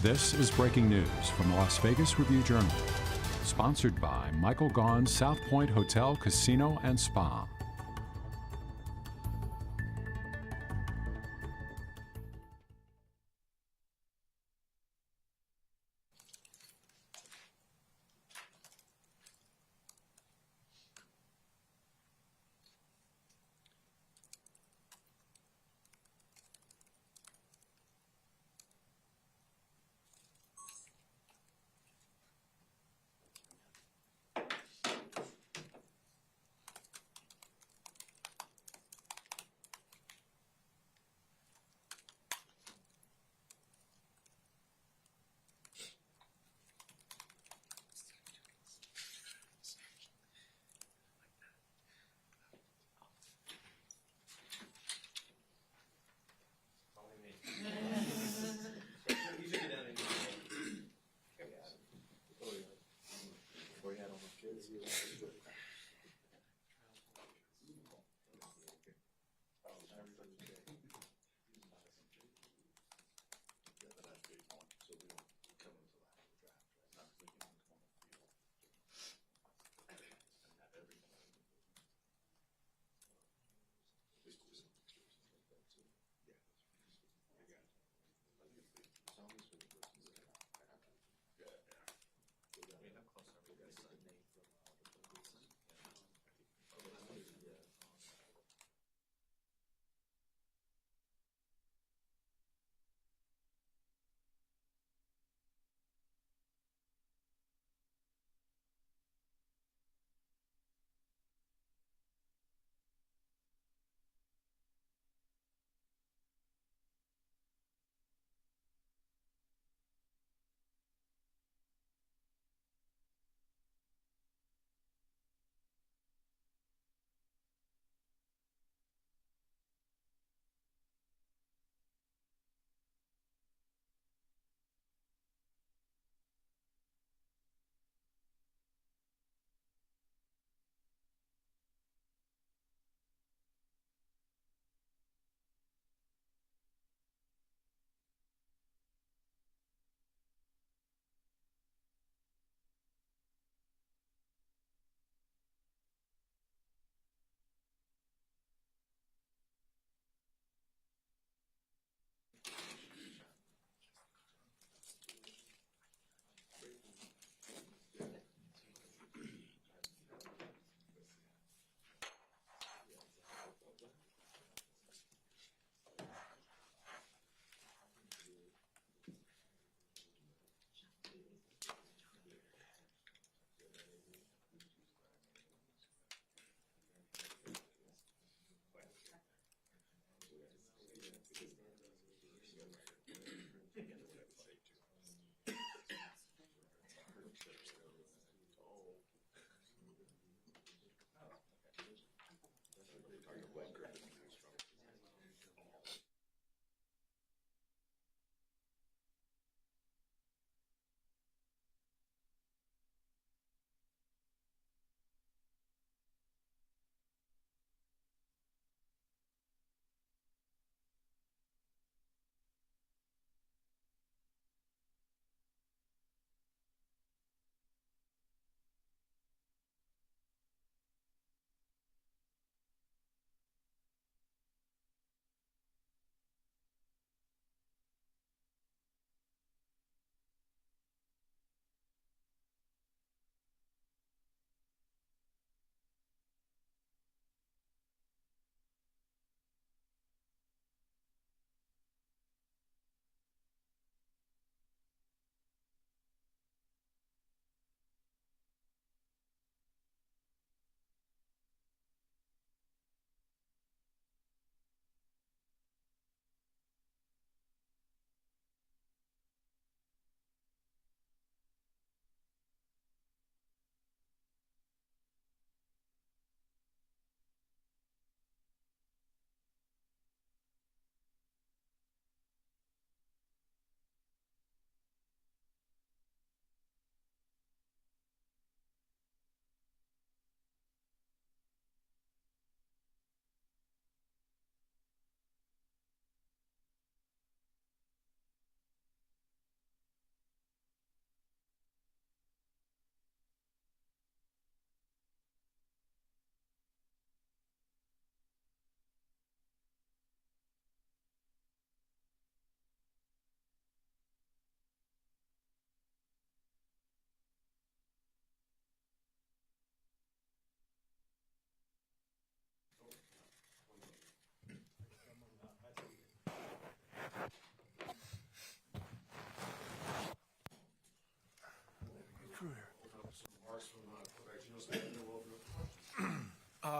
This is breaking news from the Las Vegas Review-Journal, sponsored by Michael Gaughan's South Point Hotel, Casino, and Spa.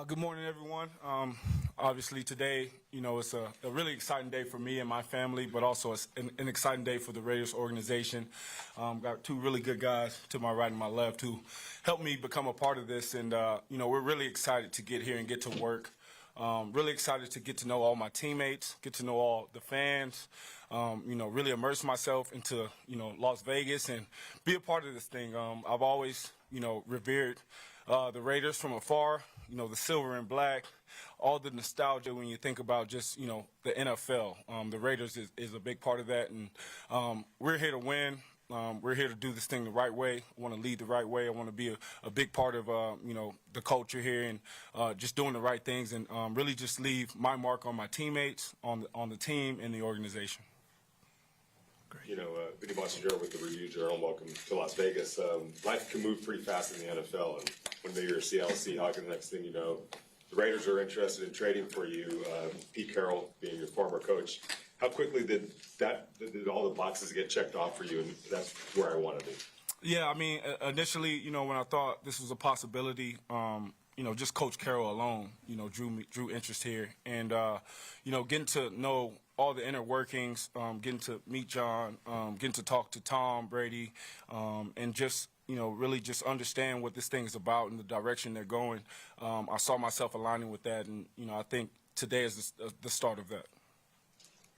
Good morning, everyone. Obviously, today, it's a really exciting day for me and my family, but also it's an exciting day for the Raiders organization. Got two really good guys to my right and my left who helped me become a part of this, and we're really excited to get here and get to work. Really excited to get to know all my teammates, get to know all the fans, really immerse myself into, Las Vegas and be a part of this thing. I've always, revered the Raiders from afar, the silver and black, all the nostalgia when you think about just, the NFL. The Raiders is a big part of that, and we're here to win. We're here to do this thing the right way. I want to lead the right way. I want to be a big part of, the culture here and just doing the right things and really just leave my mark on my teammates, on the team, and the organization. Vinny Bonsignore with the Review-Journal. Welcome to Las Vegas. Life can move pretty fast in the NFL, and when you're a Seattle Seahawk, and the next thing you know, the Raiders are interested in trading for you. Pete Carroll being your former coach. How quickly did all the boxes get checked off for you, and that's where I want to be? Yeah, initially, when I thought this was a possibility, just Coach Carroll alone, drew interest here, and getting to know all the inner workings, getting to meet John, getting to talk to Tom Brady, and just really just understand what this thing is about and the direction they're going. I saw myself aligning with that, and I think today is the start of that.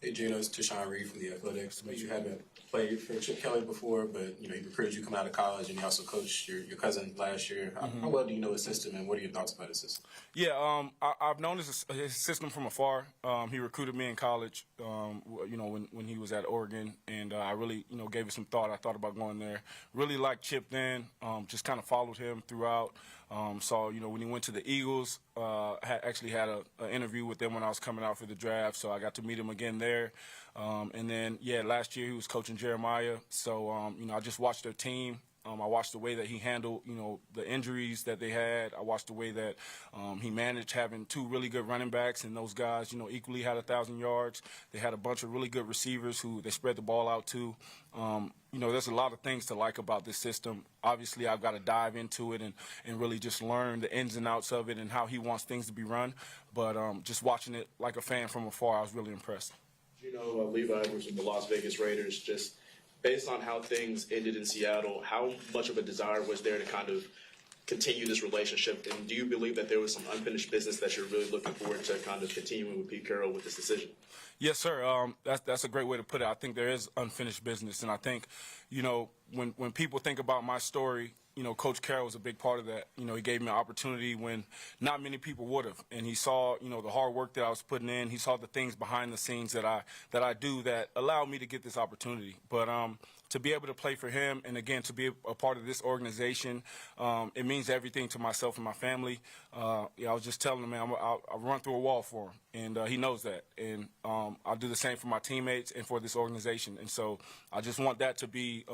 Hey, Geno, it's Tashawn Reed from The Athletics. You haven't played for Chip Kelly before, but, he recruited you coming out of college, and you also coached your cousin last year. How well do you know his system, and what are your thoughts about his system? Yeah, I've known his system from afar. He recruited me in college, when he was at Oregon, and I really, gave it some thought. I thought about going there. Really liked Chip then, just kind of followed him throughout. Saw, when he went to the Eagles, actually had an interview with them when I was coming out for the draft, so I got to meet him again there. And then, last year he was coaching Jeremiah. So, I just watched their team. I watched the way that he handled, the injuries that they had. I watched the way that he managed having two really good running backs, and those guys, equally had 1,000 yards. They had a bunch of really good receivers who they spread the ball out to. There's a lot of things to like about this system. Obviously, I've got to dive into it and really just learn the ins and outs of it and how he wants things to be run. But just watching it like a fan from afar, I was really impressed. Levi was with the Las Vegas Raiders. Just based on how things ended in Seattle, how much of a desire was there to kind of continue this relationship? And do you believe that there was some unfinished business that you're really looking forward to kind of continuing with Pete Carroll with this decision? Yes, sir. That's a great way to put it. I think there is unfinished business. And I think, when people think about my story, Coach Carroll was a big part of that. He gave me an opportunity when not many people would have. And he saw, the hard work that I was putting in. He saw the things behind the scenes that I do that allowed me to get this opportunity. But to be able to play for him and, again, to be a part of this organization, it means everything to myself and my family. I was just telling him, man, I'll run through a wall for him. And he knows that. And I'll do the same for my teammates and for this organization. And so I just want that to be,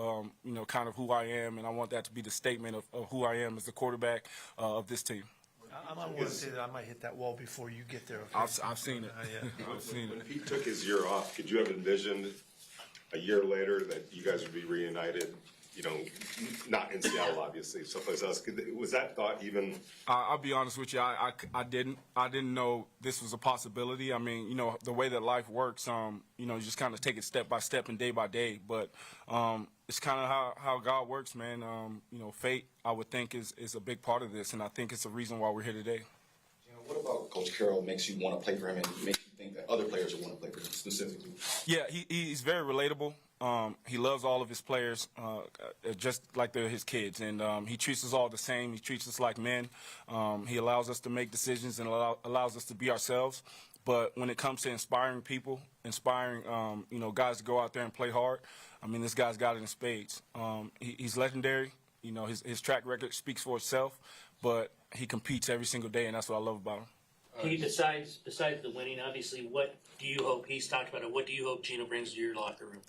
kind of who I am, and I want that to be the statement of who I am as the quarterback of this team. I might want to say that I might hit that wall before you get there. Okay? I've seen it. I've seen it. When Pete took his year off, could you have envisioned a year later that you guys would be reunited? Not in Seattle, obviously, someplace else. Was that thought even? I'll be honest with you. I didn't know this was a possibility. The way that life works, you just kind of take it step by step and day by day. But it's kind of how God works, man. Fate, I would think, is a big part of this, and I think it's the reason why we're here today. What about Coach Carroll makes you want to play for him and makes you think that other players will want to play for him specifically? Yeah, he's very relatable. He loves all of his players just like they're his kids, and he treats us all the same. He treats us like men. He allows us to make decisions and allows us to be ourselves. But when it comes to inspiring people, inspiring guys to go out there and play hard, this guy's got it in spades. He's legendary. His track record speaks for itself, but he competes every single day, and that's what I love about him. He besides the winning, obviously, what do you hope, he's talked about it, what do you hope Geno brings to your locker room?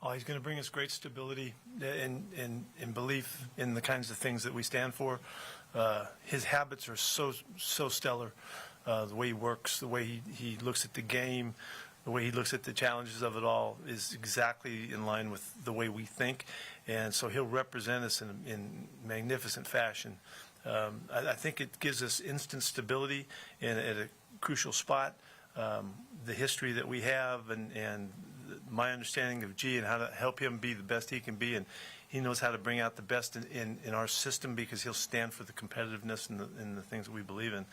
Oh, he's going to bring us great stability and belief in the kinds of things that we stand for. His habits are so stellar. The way he works, the way he looks at the game, the way he looks at the challenges of it all is exactly in line with the way we think. And so he'll represent us in magnificent fashion I think it gives us instant stability at a crucial spot. The history that we have and my understanding of G and how to help him be the best he can be, and he knows how to bring out the best in our system because he'll stand for the competitiveness and the things that we believe in.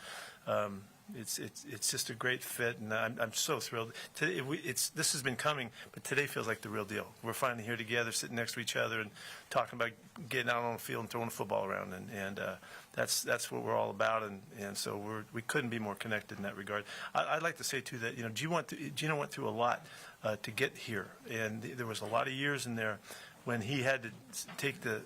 It's just a great fit, and I'm so thrilled. This has been coming, but today feels like the real deal. We're finally here together, sitting next to each other, and talking about getting out on the field and throwing a football around, and that's what we're all about, and so we couldn't be more connected in that regard. I'd like to say too that Geno went through a lot to get here, and there was a lot of years in there when he had to take the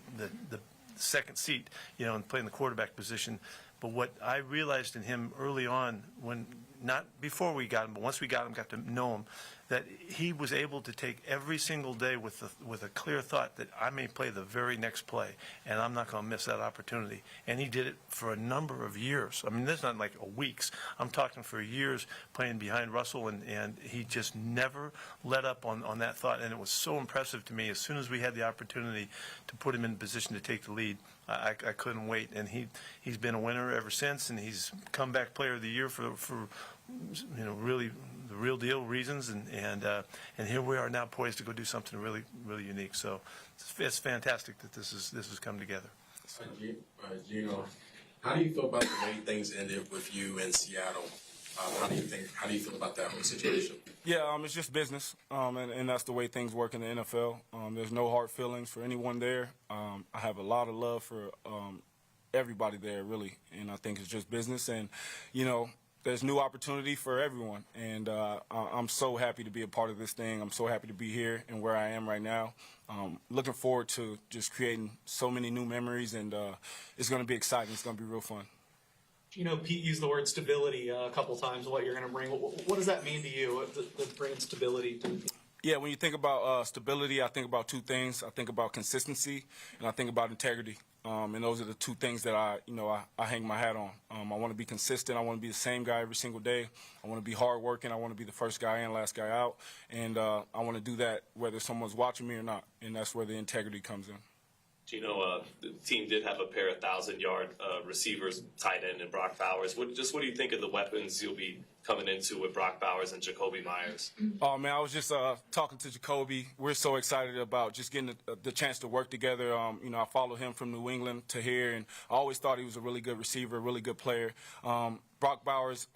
second seat, and play in the quarterback position. But what I realized in him early on, not before we got him, but once we got to know him, that he was able to take every single day with a clear thought that I may play the very next play, and I'm not going to miss that opportunity. And he did it for a number of years. I mean, this is not like weeks. I'm talking for years playing behind Russell, and he just never let up on that thought. And it was so impressive to me. As soon as we had the opportunity to put him in position to take the lead, I couldn't wait. And he's been a winner ever since, and he's comeback player of the year for really the real deal reasons, and here we are now poised to go do something really, really unique. So it's fantastic that this has come together. Geno, how do you feel about the way things ended with you in Seattle? How do you feel about that whole situation? Yeah, it's just business, and that's the way things work in the NFL. There's no hard feelings for anyone there. I have a lot of love for everybody there, really, and I think it's just business. And there's new opportunity for everyone, and I'm so happy to be a part of this thing. I'm so happy to be here and where I am right now. Looking forward to just creating so many new memories, and it's going to be exciting. It's going to be real fun. Pete used the word stability a couple times. What you're going to bring? What does that mean to you? Bringing stability to the team? Yeah, when you think about stability, I think about two things. I think about consistency, and I think about integrity. And those are the two things that I hang my hat on. I want to be consistent. I want to be the same guy every single day. I want to be hardworking. I want to be the first guy in, last guy out. And I want to do that whether someone's watching me or not. And that's where the integrity comes in. Geno, the team did have a pair of 1,000-yard receivers, tight end, and Brock Bowers. What do you think of the weapons you'll be coming into with Brock Bowers and Jacoby Myers? Oh, man, I was just talking to Jacoby. We're so excited about just getting the chance to work together. I follow him from New England to here, and I always thought he was a really good receiver, a really good player. Brock Bowers,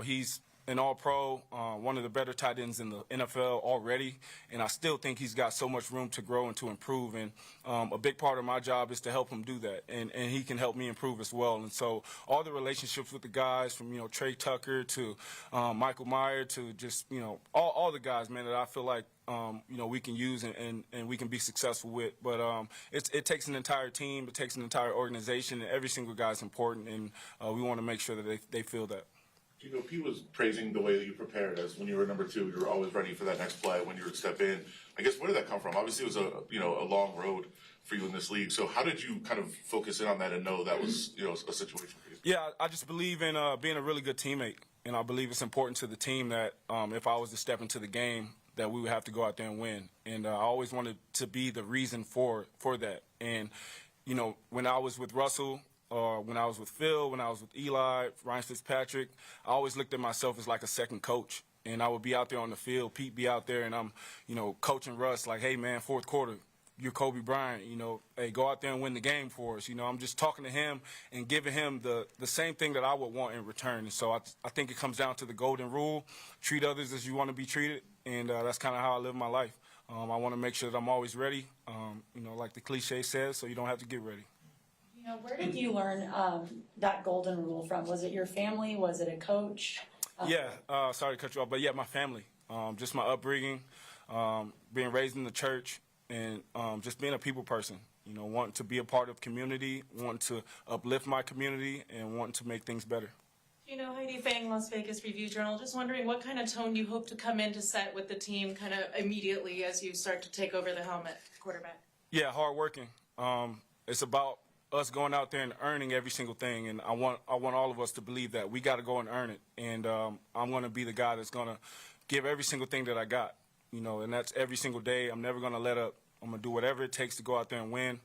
he's an all-pro, one of the better tight ends in the NFL already, and I still think he's got so much room to grow and to improve, and a big part of my job is to help him do that, and he can help me improve as well. And so all the relationships with the guys from, Trey Tucker to Michael Meyer to just, all the guys, man, that I feel like we can use and we can be successful with. But it takes an entire team, it takes an entire organization, and every single guy is important, and we want to make sure that they feel that. Pete was praising the way that you prepared. As when you were number 2, you were always ready for that next play when you would step in. I guess where did that come from? Obviously, it was a long road for you in this league. So how did you kind of focus in on that and know that was a situation for you? Yeah, I just believe in being a really good teammate, and I believe it's important to the team that if I was to step into the game, that we would have to go out there and win. And I always wanted to be the reason for that. And when I was with Russell, or when I was with Phil, when I was with Eli, Ryan Fitzpatrick, I always looked at myself as like a second coach. And I would be out there on the field, Pete be out there, and I'm, coaching Russ like, hey, man, fourth quarter, you're Kobe Bryant, hey, go out there and win the game for us. I'm just talking to him and giving him the same thing that I would want in return. And so I think it comes down to the golden rule, treat others as you want to be treated, and that's kind of how I live my life. I want to make sure that I'm always ready, like the cliche says, so you don't have to get ready. Where did you learn that golden rule from? Was it your family? Was it a coach? Yeah, sorry to cut you off, but yeah, my family. Just my upbringing, being raised in the church, and just being a people person. Wanting to be a part of community, wanting to uplift my community, and wanting to make things better. Heidi Fang, Las Vegas Review-Journal. Just wondering what kind of tone you hope to come in to set with the team kind of immediately as you start to take over the helmet, quarterback. Yeah, hard working. It's about us going out there and earning every single thing, and I want all of us to believe that we got to go and earn it. And I'm going to be the guy that's going to give every single thing that I got, and that's every single day. I'm never going to let up. I'm going to do whatever it takes to go out there and win.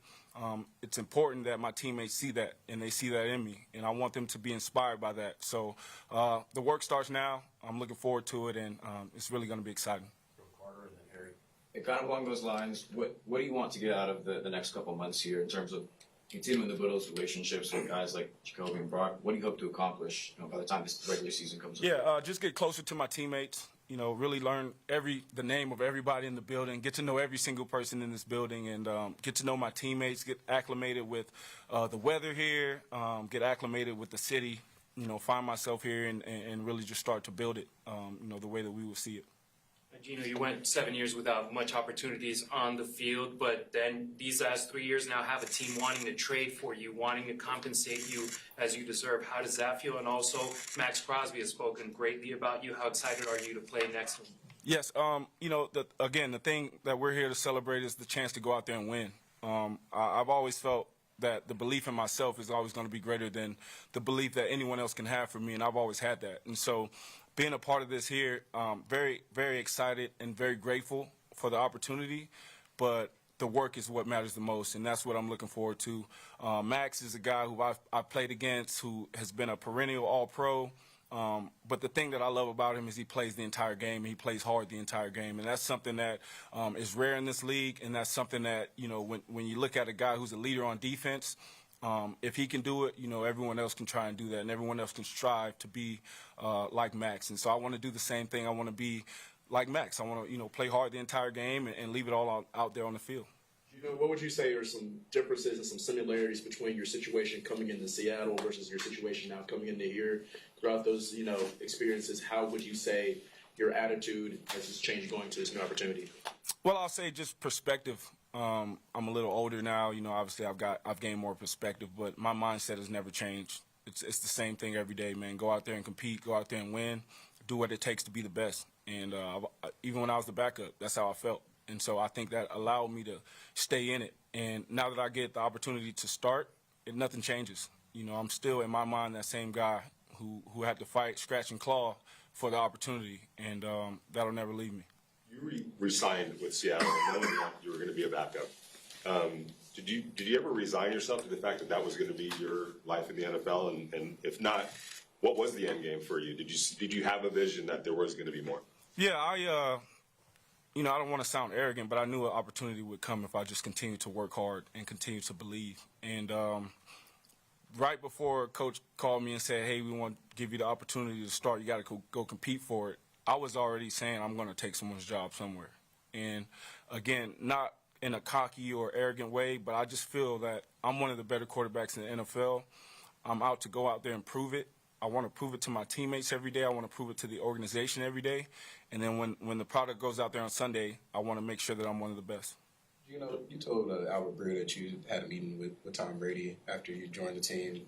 it's important that my teammates see that, and they see that in me, and I want them to be inspired by that. So the work starts now. I'm looking forward to it, and it's really going to be exciting. And kind of along those lines, what do you want to get out of the next couple months here in terms of continuing to build those relationships with guys like Jacoby and Brock? What do you hope to accomplish by the time this regular season comes up? Yeah, just get closer to my teammates. Really learn the name of everybody in the building, get to know every single person in this building, and get to know my teammates, get acclimated with the weather here, get acclimated with the city, find myself here and really just start to build it, the way that we will see it. Geno, you went 7 years without much opportunities on the field, but then these last 3 years now have a team wanting to trade for you, wanting to compensate you as you deserve. How does that feel? And also, Max Crosby has spoken greatly about you. How excited are you to play next to him? Yes, the thing that we're here to celebrate is the chance to go out there and win. I've always felt that the belief in myself is always going to be greater than the belief that anyone else can have for me, and I've always had that. And so being a part of this here, very, very excited and very grateful for the opportunity, but the work is what matters the most, and that's what I'm looking forward to. Max is a guy who I've played against, who has been a perennial All-Pro, but the thing that I love about him is he plays the entire game, and he plays hard the entire game, and that's something that is rare in this league, and that's something that, when you look at a guy who's a leader on defense, if he can do it, everyone else can try and do that, and everyone else can strive to be like Max. And so I want to do the same thing. I want to be like Max. I want to, play hard the entire game and leave it all out there on the field. What would you say are some differences and some similarities between your situation coming into Seattle versus your situation now coming into here? Throughout those, experiences, how would you say your attitude has just changed going to this new opportunity? Well, I'll say just perspective. I'm a little older now. Obviously I've gained more perspective, but my mindset has never changed. It's the same thing every day, man. Go out there and compete. Go out there and win. Do what it takes to be the best. And even when I was the backup, that's how I felt. And so I think that allowed me to stay in it. And now that I get the opportunity to start, nothing changes. I'm still, in my mind, that same guy who had to fight, scratch, and claw for the opportunity. And that'll never leave me. You re-signed with Seattle knowing that you were going to be a backup. Did you ever resign yourself to the fact that was going to be your life in the NFL? And if not, what was the end game for you? Did you have a vision that there was going to be more? Yeah, I don't want to sound arrogant, but I knew an opportunity would come if I just continued to work hard and continue to believe. And right before Coach called me and said, hey, we want to give you the opportunity to start, you got to go compete for it, I was already saying I'm going to take someone's job somewhere. And, again, not in a cocky or arrogant way, but I just feel that I'm one of the better quarterbacks in the NFL. I'm out to go out there and prove it. I want to prove it to my teammates every day. I want to prove it to the organization every day. And then when the product goes out there on Sunday, I want to make sure that I'm one of the best. You told Albert Breer that you had a meeting with Tom Brady after you joined the team.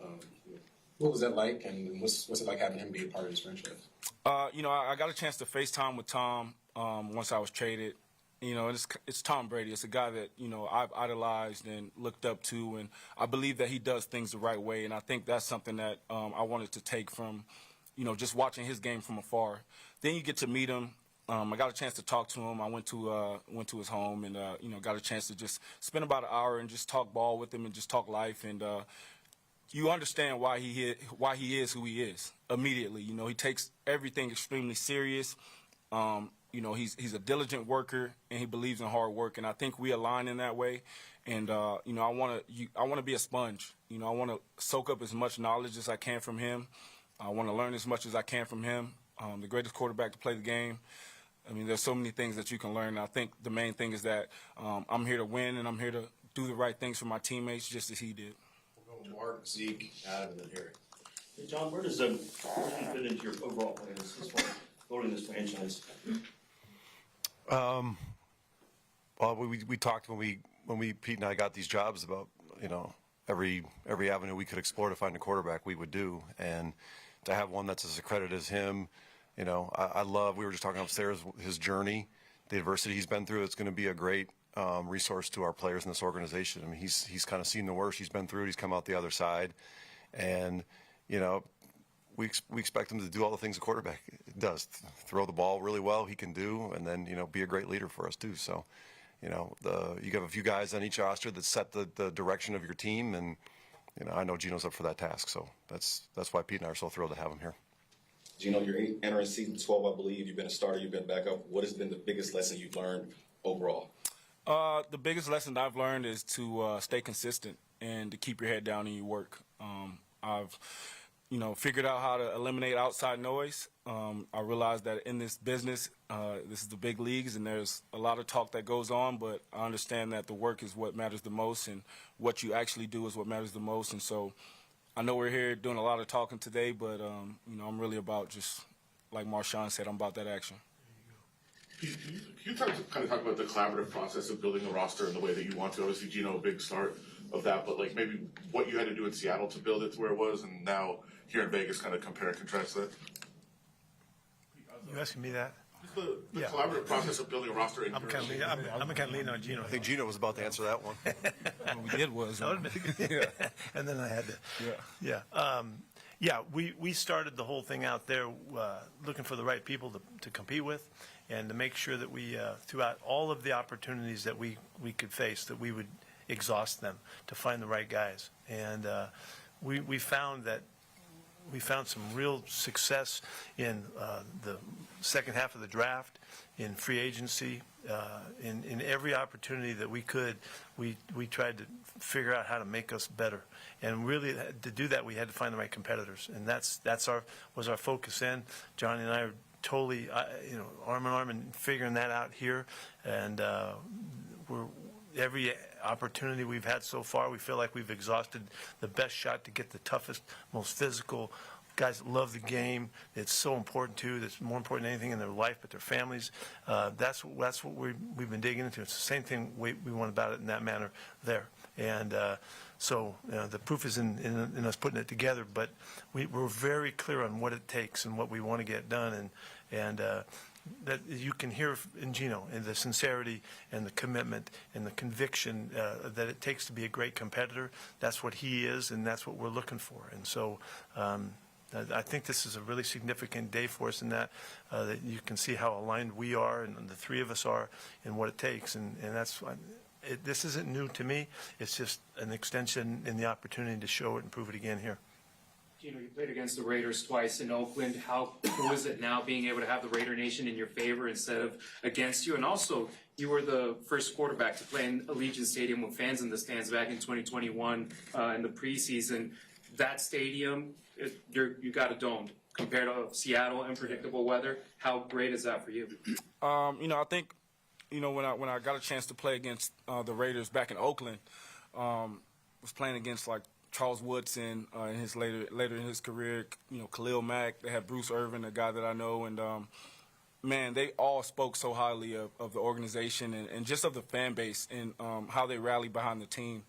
What was that like, and what's it like having him be a part of this franchise? I got a chance to FaceTime with Tom once I was traded. It's Tom Brady. It's a guy that, I've idolized and looked up to, and I believe that he does things the right way, and I think that's something that I wanted to take from, just watching his game from afar. Then you get to meet him. I got a chance to talk to him. I went to his home and, got a chance to just spend about an hour and just talk ball with him and just talk life, and you understand why he is who he is immediately. He takes everything extremely serious. He's a diligent worker, and he believes in hard work, and I think we align in that way. And I want to be a sponge. I want to soak up as much knowledge as I can from him. I want to learn as much as I can from him. The greatest quarterback to play the game. I mean, there's so many things that you can learn. I think the main thing is that I'm here to win, and I'm here to do the right things for my teammates, just as he did. We'll go Mark, Zeke, Adam, and then Harry. Hey, John, where does he fit into your overall plans as far as building this franchise? Well, we talked when Pete and I got these jobs about every avenue we could explore to find a quarterback we would do, and to have one that's as accredited as him, I love. We were just talking upstairs his journey, the adversity he's been through. It's going to be a great resource to our players in this organization. I mean, he's kind of seen the worst. He's been through it. He's come out the other side, and we expect him to do all the things a quarterback does, throw the ball really well, he can do, and then, be a great leader for us too. So, you have a few guys on each roster that set the direction of your team, and I know Geno's up for that task. So that's why Pete and I are so thrilled to have him here. Geno, you're entering season 12, I believe. You've been a starter, you've been backup. What has been the biggest lesson you've learned overall? The biggest lesson I've learned is to stay consistent and to keep your head down in your work. I've figured out how to eliminate outside noise. I realized that in this business, this is the big leagues, and there's a lot of talk that goes on, but I understand that the work is what matters the most, and what you actually do is what matters the most. And so I know we're here doing a lot of talking today, but, I'm really about just, like Marshawn said, I'm about that action. Can you kind of talk about the collaborative process of building a roster in the way that you want to? Obviously, Geno, a big start of that, but like maybe what you had to do in Seattle to build it to where it was, and now here in Vegas, kind of compare and contrast that. You asking me that? The collaborative process of building a roster. I'm kind of leaning on Geno. I think Geno was about to answer that one. What we did was, and then I had to. We started the whole thing out there looking for the right people to compete with, and to make sure that we, throughout all of the opportunities that we could face, that we would exhaust them to find the right guys. And we found some real success in the second half of the draft, in free agency, in every opportunity that we could. We tried to figure out how to make us better, and really to do that we had to find the right competitors, and was our focus. In Johnny and I are totally arm in arm in figuring that out here, and every opportunity we've had so far, we feel like we've exhausted the best shot to get the toughest, most physical guys that love the game. It's so important too. That's more important than anything in their life, but their families. That's what we've been digging into. It's the same thing we want about it in that manner there. And so the proof is in us putting it together. But we're very clear on what it takes and what we want to get done. And that you can hear in Geno, and the sincerity and the commitment and the conviction that it takes to be a great competitor. That's what he is, and that's what we're looking for. And so I think this is a really significant day for us in that you can see how aligned we are, and the three of us are, in what it takes. And that's this isn't new to me. It's just an extension in the opportunity to show it and prove it again here. Geno, you played against the Raiders twice in Oakland. How cool is it now being able to have the Raider Nation in your favor instead of against you? And also, you were the first quarterback to play in Allegiant Stadium with fans in the stands back in 2021 in the preseason. That stadium, you got it domed compared to Seattle, unpredictable weather. How great is that for you? I think, when I got a chance to play against the Raiders back in Oakland, was playing against like Charles Woodson in his later in his career, Khalil Mack. They had Bruce Irvin, a guy that I know, and man, they all spoke so highly of the organization and just of the fan base and how they rallied behind the team.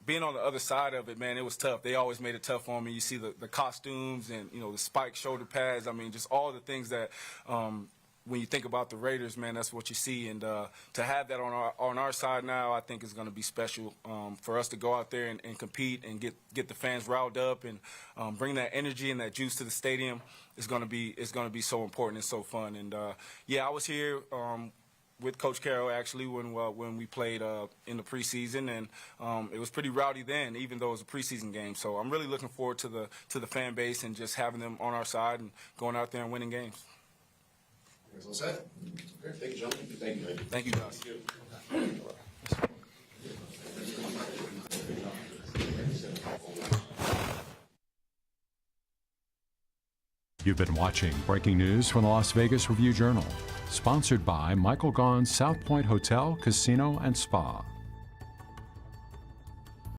Being on the other side of it, man, it was tough. They always made it tough on me. You see the costumes and the spiked shoulder pads. I mean, just all the things that when you think about the Raiders, man, that's what you see. And to have that on our side now, I think is going to be special for us to go out there and compete and get the fans riled up and bring that energy and that juice to the stadium. It's going to be so important and so fun. And I was here with Coach Carroll actually when we played in the preseason, and it was pretty rowdy then, even though it was a preseason game. So I'm really looking forward to the fan base and just having them on our side and going out there and winning games. All set? Okay, thank you, gentlemen. Thank you. Thank you, guys. You've been watching breaking news from the Las Vegas Review-Journal, sponsored by Michael Gaughan's South Point Hotel, Casino, and Spa.